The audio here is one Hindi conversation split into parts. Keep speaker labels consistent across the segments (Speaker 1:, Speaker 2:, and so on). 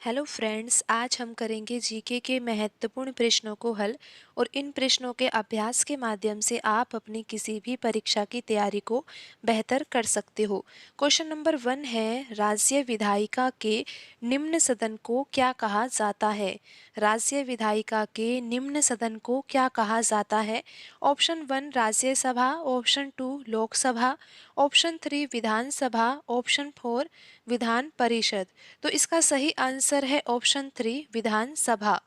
Speaker 1: हेलो फ्रेंड्स, आज हम करेंगे जीके के महत्वपूर्ण प्रश्नों को हल और इन प्रश्नों के अभ्यास के माध्यम से आप अपनी किसी भी परीक्षा की तैयारी को बेहतर कर सकते हो। क्वेश्चन नंबर 1 है, राज्य विधायिका के निम्न सदन को क्या कहा जाता है? राज्य विधायिका के निम्न सदन को क्या कहा जाता है? Option 1 Rajya Sabha, option 2 Lok Sabha, option 3 विधानसभा, ऑप्शन 4 विधान परिषद। तो इसका सही आंसर है ऑप्शन 3 विधानसभा।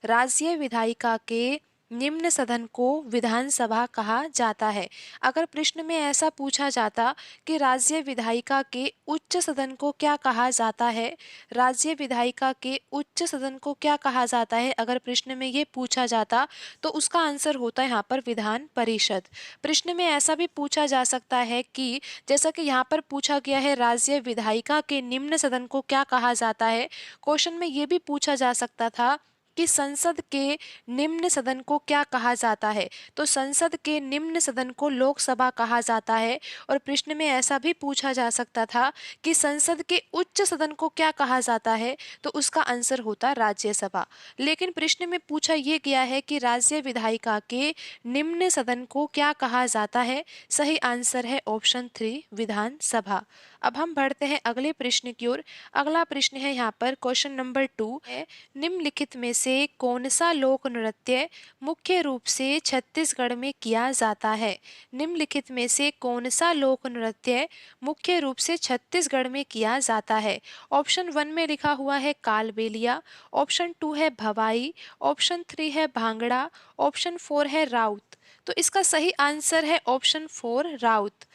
Speaker 1: राज्य विधायिका के निम्न सदन को विधानसभा कहा जाता है। अगर प्रश्न में ऐसा पूछा जाता कि राज्य विधायिका के उच्च सदन को क्या कहा जाता है, राज्य विधायिका के उच्च सदन को क्या कहा जाता है, अगर प्रश्न में ये पूछा जाता तो उसका आंसर होता है यहाँ पर विधान परिषद। प्रश्न में ऐसा भी पूछा जा सकता है कि जैसा कि यहाँ पर पूछा गया है राज्य विधायिका के निम्न सदन को क्या कहा जाता है, क्वेश्चन में ये भी पूछा जा सकता था कि संसद के निम्न सदन को क्या कहा जाता है, तो संसद के निम्न सदन को लोकसभा कहा जाता है। और प्रश्न में ऐसा भी पूछा जा सकता था कि संसद के उच्च सदन को क्या कहा जाता है, तो उसका आंसर होता राज्यसभा। लेकिन प्रश्न में पूछा ये गया है कि राज्य विधायिका के निम्न सदन को क्या कहा जाता है, सही आंसर है ऑप्शन 3 विधानसभा। अब हम बढ़ते हैं अगले प्रश्न की ओर। अगला प्रश्न है यहाँ पर क्वेश्चन नंबर 2 है, निम्नलिखित में से कौन सा लोक नृत्य मुख्य रूप से छत्तीसगढ़ में किया जाता है? निम्नलिखित में से कौन सा लोक नृत्य मुख्य रूप से छत्तीसगढ़ में किया जाता है? ऑप्शन 1 में लिखा हुआ है कालबेलिया, ऑप्शन 2 है भवाई, ऑप्शन 3 है भांगड़ा, ऑप्शन 4 है राउत। तो इसका सही आंसर है ऑप्शन 4 राउत।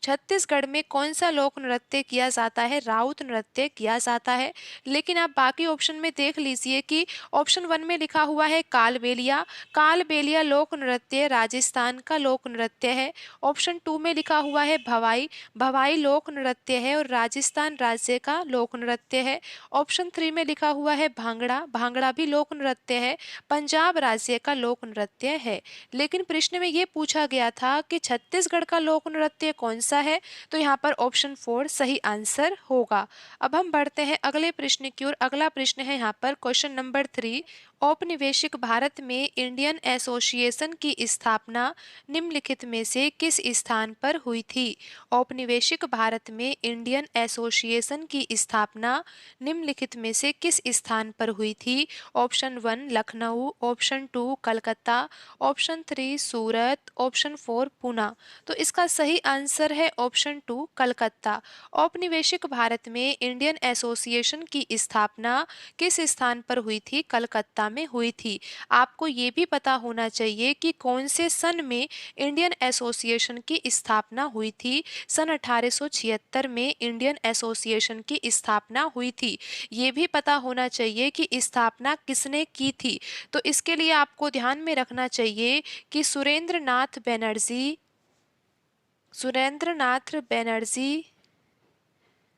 Speaker 1: छत्तीसगढ़ में कौन सा लोक नृत्य किया जाता है? राउत नृत्य किया जाता है। लेकिन आप बाकी ऑप्शन में देख लीजिए कि ऑप्शन 1 में लिखा हुआ है कालबेलिया, कालबेलिया लोक नृत्य राजस्थान का लोक नृत्य है। ऑप्शन 2 में लिखा हुआ है भवाई, भवाई लोक नृत्य है और राजस्थान राज्य का लोक नृत्य है। ऑप्शन 3 में लिखा हुआ है भांगड़ा, भांगड़ा भी लोक नृत्य है, पंजाब राज्य का लोक नृत्य है। लेकिन प्रश्न में ये पूछा गया था कि छत्तीसगढ़ का लोक नृत्य कौन सा है, तो यहाँ पर ऑप्शन 4 सही आंसर होगा। अब हम बढ़ते हैं अगले प्रश्न की ओर। अगला प्रश्न है यहाँ पर क्वेश्चन नंबर 3, औपनिवेशिक भारत में इंडियन एसोसिएशन की स्थापना निम्नलिखित में से किस स्थान पर हुई थी? औपनिवेशिक भारत में इंडियन एसोसिएशन की स्थापना निम्नलिखित में से किस स्थान पर हुई थी? Option 1 Lucknow, option 2 Calcutta, option 3 सूरत, ऑप्शन 4 पुणे। तो इसका सही आंसर है ऑप्शन 2 कलकत्ता। औपनिवेशिक भारत में इंडियन एसोसिएशन की स्थापना किस स्थान पर हुई थी? कलकत्ता में हुई थी। आपको ये भी पता होना चाहिए कि कौन से सन में इंडियन एसोसिएशन की स्थापना हुई थी। सन 1876 में इंडियन एसोसिएशन की स्थापना हुई थी। ये भी पता होना चाहिए कि स्थापना किसने की थी। तो इसके लिए आपको ध्यान में रखना चाहिए कि सुरेंद्रनाथ बनर्जी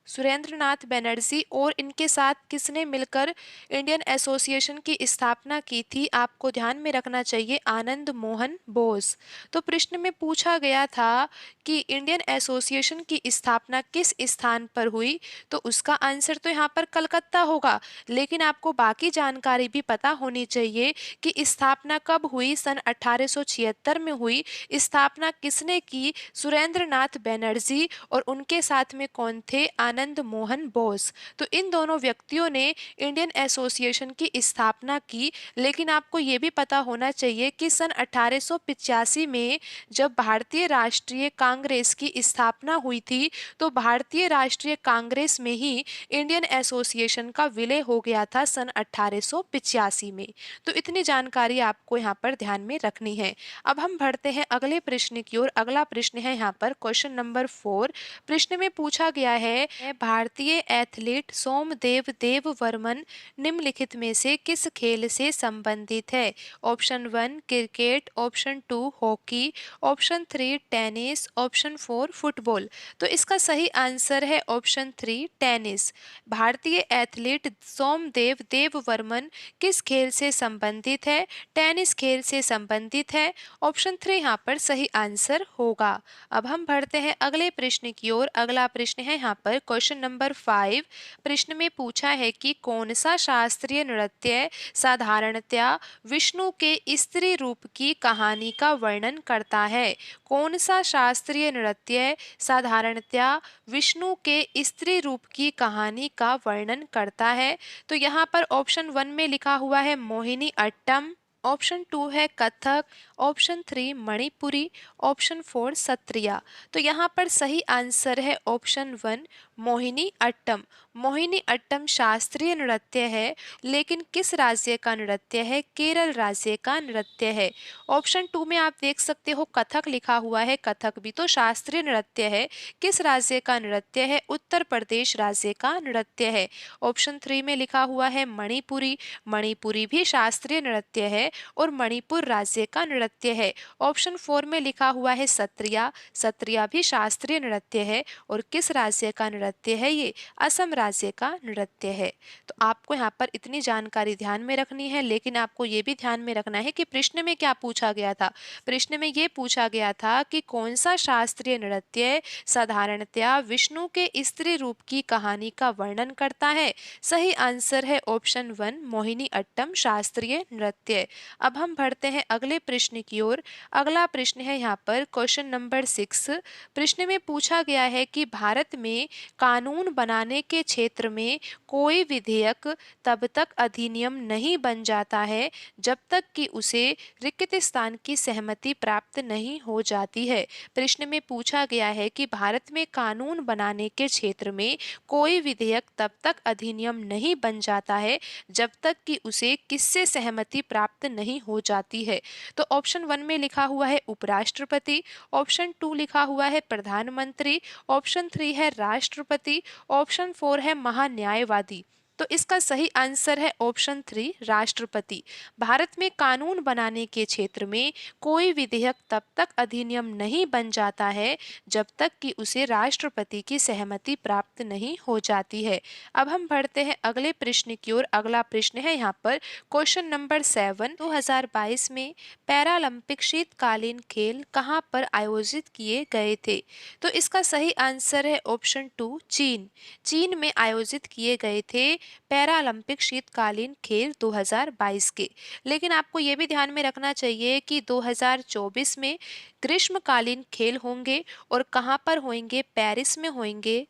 Speaker 1: सुरेंद्रनाथ बनर्जी और इनके साथ किसने मिलकर इंडियन एसोसिएशन की स्थापना की थी? आपको ध्यान में रखना चाहिए आनंद मोहन बोस। तो प्रश्न में पूछा गया था कि इंडियन एसोसिएशन की स्थापना किस स्थान पर हुई, तो उसका आंसर तो यहाँ पर कलकत्ता होगा। लेकिन आपको बाकी जानकारी भी पता होनी चाहिए कि स्थापना कब हुई, सन 1876 में हुई। स्थापना किसने की? सुरेंद्रनाथ बनर्जी, और उनके साथ में कौन थे? आनंद मोहन बोस। तो इन दोनों व्यक्तियों ने इंडियन एसोसिएशन की स्थापना की। लेकिन आपको ये भी पता होना चाहिए कि सन 1885 में जब भारतीय राष्ट्रीय कांग्रेस की स्थापना हुई थी, तो भारतीय राष्ट्रीय कांग्रेस में ही इंडियन एसोसिएशन का विलय हो गया था सन 1885 में। तो इतनी जानकारी आपको यहाँ पर ध्यान में रखनी है। अब हम बढ़ते हैं अगले प्रश्न की ओर। अगला प्रश्न है यहाँ पर क्वेश्चन नंबर 4। प्रश्न में पूछा गया है, भारतीय एथलीट सोमदेव देववर्मन निम्नलिखित में से किस खेल से संबंधित है? Option 1 cricket, option 2 hockey, option 3 tennis, option 4 football. तो इसका सही आंसर है ऑप्शन 3 टेनिस। भारतीय एथलीट सोमदेव देववर्मन किस खेल से संबंधित है? टेनिस खेल से संबंधित है। ऑप्शन 3 यहाँ पर सही आंसर होगा। अब हम बढ़ते हैं अगले प्रश्न की ओर। अगला प्रश्न है यहाँ पर क्वेश्चन नंबर 5 प्रश्न में पूछा है कि कौन सा शास्त्रीय नृत्य साधारणतया विष्णु के स्त्री रूप की कहानी का वर्णन करता है। कौन सा शास्त्रीय नृत्य साधारणतया विष्णु के स्त्री रूप की कहानी का वर्णन करता है? तो यहाँ पर ऑप्शन 1 में लिखा हुआ है मोहिनी अट्टम, ऑप्शन 2 है कथक, ऑप्शन 3 मणिपुरी, ऑप्शन 4 सत्रिया। तो यहाँ पर सही आंसर है ऑप्शन 1 मोहिनी अट्टम। मोहिनी अट्टम शास्त्रीय नृत्य है, लेकिन किस राज्य का नृत्य है? केरल राज्य का नृत्य है। ऑप्शन 2 में आप देख सकते हो कथक लिखा हुआ है, कथक भी तो शास्त्रीय नृत्य है। किस राज्य का नृत्य है? उत्तर प्रदेश राज्य का नृत्य है। ऑप्शन 3 में लिखा हुआ है मणिपुरी, मणिपुरी भी शास्त्रीय नृत्य है और मणिपुर राज्य का नृत्य है। ऑप्शन 4 में लिखा हुआ है सत्रिया, सत्रिया भी शास्त्रीय नृत्य है और किस राज्य का नृत्य है? ये असम राज्य का नृत्य है। तो आपको यहाँ पर इतनी जानकारी ध्यान में रखनी है, लेकिन आपको ये भी ध्यान में रखना है कि प्रश्न में क्या पूछा गया था। प्रश्न में ये पूछा गया था कि कौन सा शास्त्रीय नृत्य साधारणतया विष्णु के स्त्री रूप की कहानी का वर्णन करता है? सही आंसर है ऑप्शन 1 मोहिनी अट्टम शास्त्रीय नृत्य। अब हम बढ़ते हैं अगले प्रश्न की ओर। अगला प्रश्न है यहाँ पर क्वेश्चन नंबर 6। प्रश्न में पूछा गया है कि भारत में कानून बनाने के क्षेत्र में कोई विधेयक तब तक अधिनियम नहीं बन जाता है जब तक कि उसे रिक्तिस्तान की सहमति प्राप्त नहीं हो जाती है। प्रश्न में पूछा गया है कि भारत में कानून बनाने के क्षेत्र में कोई विधेयक तब तक अधिनियम नहीं बन जाता है जब तक कि उसे किससे सहमति प्राप्त नहीं हो जाती है। तो ऑप्शन 1 में लिखा हुआ है उपराष्ट्रपति, ऑप्शन 2 लिखा हुआ है प्रधानमंत्री, ऑप्शन 3 है राष्ट्रपति, ऑप्शन 4 है महान्यायवादी। तो इसका सही आंसर है ऑप्शन 3 राष्ट्रपति। भारत में कानून बनाने के क्षेत्र में कोई विधेयक तब तक अधिनियम नहीं बन जाता है जब तक कि उसे राष्ट्रपति की सहमति प्राप्त नहीं हो जाती है। अब हम बढ़ते हैं अगले प्रश्न की ओर। अगला प्रश्न है यहाँ पर क्वेश्चन नंबर 7। 2022 में पैरालंपिक शीतकालीन खेल कहाँ पर आयोजित किए गए थे? तो इसका सही आंसर है ऑप्शन 2 चीन। चीन में आयोजित किए गए थे पैरालंपिक शीतकालीन खेल 2022 के। लेकिन आपको ये भी ध्यान में रखना चाहिए कि 2024 में ग्रीष्मकालीन खेल होंगे और कहाँ पर होंगे? पेरिस में होंगे,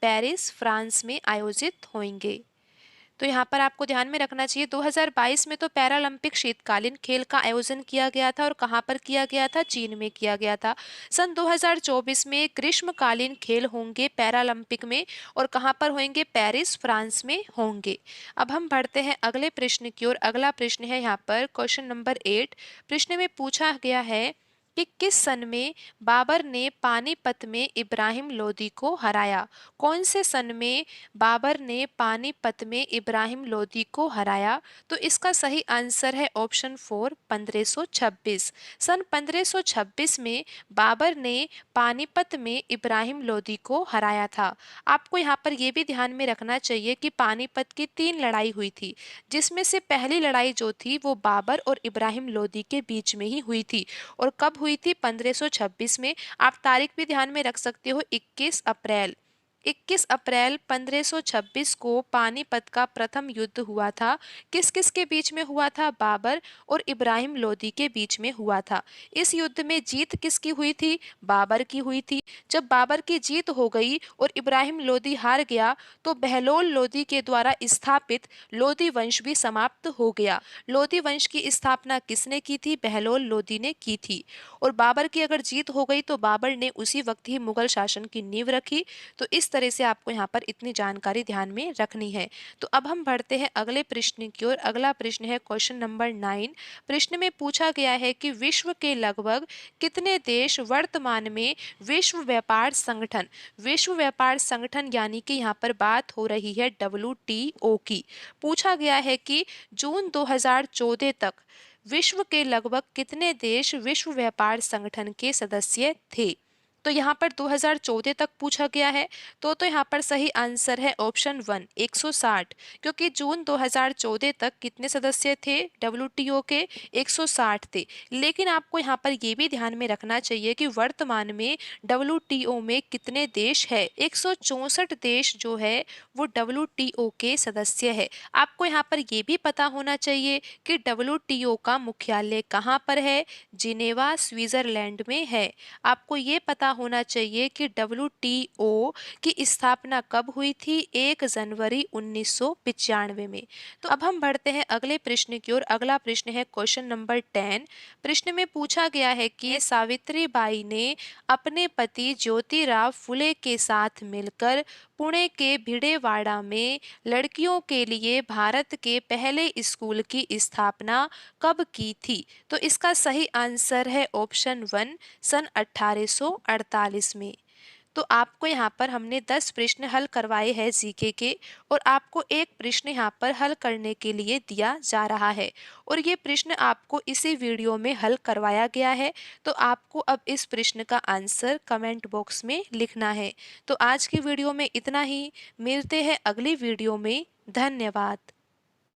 Speaker 1: पेरिस फ्रांस में आयोजित होंगे। तो यहाँ पर आपको ध्यान में रखना चाहिए 2022 में तो पैरालंपिक शीतकालीन खेल का आयोजन किया गया था और कहाँ पर किया गया था? चीन में किया गया था। सन 2024 में ग्रीष्मकालीन खेल होंगे पैरालंपिक में और कहाँ पर होंगे? पेरिस फ्रांस में होंगे। अब हम बढ़ते हैं अगले प्रश्न की ओर। अगला प्रश्न है यहाँ पर क्वेश्चन नंबर 8। प्रश्न में पूछा गया है कि किस सन में बाबर ने पानीपत में इब्राहिम लोदी को हराया? कौन से सन में बाबर ने पानीपत में इब्राहिम लोदी को हराया? तो इसका सही आंसर है ऑप्शन 4 1526। सन 1526 में बाबर ने पानीपत में इब्राहिम लोदी को हराया था। आपको यहाँ पर यह भी ध्यान में रखना चाहिए कि पानीपत की 3 लड़ाई हुई थी, जिसमें से पहली लड़ाई जो थी वो बाबर और इब्राहिम लोदी के बीच में ही हुई थी। और कब हुई थी? 1526 में। आप तारीख भी ध्यान में रख सकते हो 21 अप्रैल। 21 अप्रैल 1526 को पानीपत का प्रथम युद्ध हुआ था। किस किस के बीच में हुआ था? बाबर और इब्राहिम लोदी के बीच में हुआ था। इस युद्ध में जीत किसकी हुई थी? बाबर की हुई थी। जब बाबर की जीत हो गई और इब्राहिम लोदी हार गया तो बहलोल लोदी के द्वारा स्थापित लोदी वंश भी समाप्त हो गया। लोदी वंश की स्थापना किसने की थी? बहलोल लोदी ने की थी। और बाबर की अगर जीत हो गई तो बाबर ने उसी वक्त ही मुगल शासन की नींव रखी। तो इस तरह से आपको यहाँ पर इतनी जानकारी ध्यान में रखनी है। तो अब हम बढ़ते हैं अगले प्रश्न की ओर। अगला प्रश्न है क्वेश्चन नंबर 9। प्रश्न में पूछा गया है कि विश्व के लगभग कितने देश वर्तमान में विश्व व्यापार संगठन यानी कि यहाँ पर बात हो रही है WTO की। पूछा गया है कि जून 2014 तक विश्व के लगभग कितने देश विश्व व्यापार संगठन के सदस्य थे? तो यहाँ पर 2014 तक पूछा गया है। तो यहाँ पर सही आंसर है ऑप्शन 1 160, क्योंकि जून 2014 तक कितने सदस्य थे डब्ल्यूटीओ के? 160 थे। लेकिन आपको यहाँ पर ये भी ध्यान में रखना चाहिए कि वर्तमान में डब्ल्यूटीओ में कितने देश है? 164 देश जो है वो डब्ल्यूटीओ के सदस्य है। आपको यहाँ पर ये भी पता होना चाहिए कि डब्ल्यूटीओ का मुख्यालय कहाँ पर है? जिनेवा स्विट्जरलैंड में है। आपको ये पता होना चाहिए कि डब्ल्यूटीओ की स्थापना कब हुई थी? 1 जनवरी 1995 में। तो अब हम बढ़ते हैं अगले प्रश्न की ओर। अगला प्रश्न है क्वेश्चन नंबर 10। प्रश्न में पूछा गया है कि सावित्री बाई ने अपने पति ज्योतिराव फुले के साथ मिलकर पुणे के भिडेवाड़ा में लड़कियों के लिए भारत के पहले स्कूल की स्थापना कब की थी? तो इसका सही आंसर है ऑप्शन 1 सन 1848 में। तो आपको यहाँ पर हमने 10 प्रश्न हल करवाए हैं जीके के, और आपको एक प्रश्न यहाँ पर हल करने के लिए दिया जा रहा है, और ये प्रश्न आपको इसी वीडियो में हल करवाया गया है। तो आपको अब इस प्रश्न का आंसर कमेंट बॉक्स में लिखना है। तो आज की वीडियो में इतना ही। मिलते हैं अगली वीडियो में। धन्यवाद।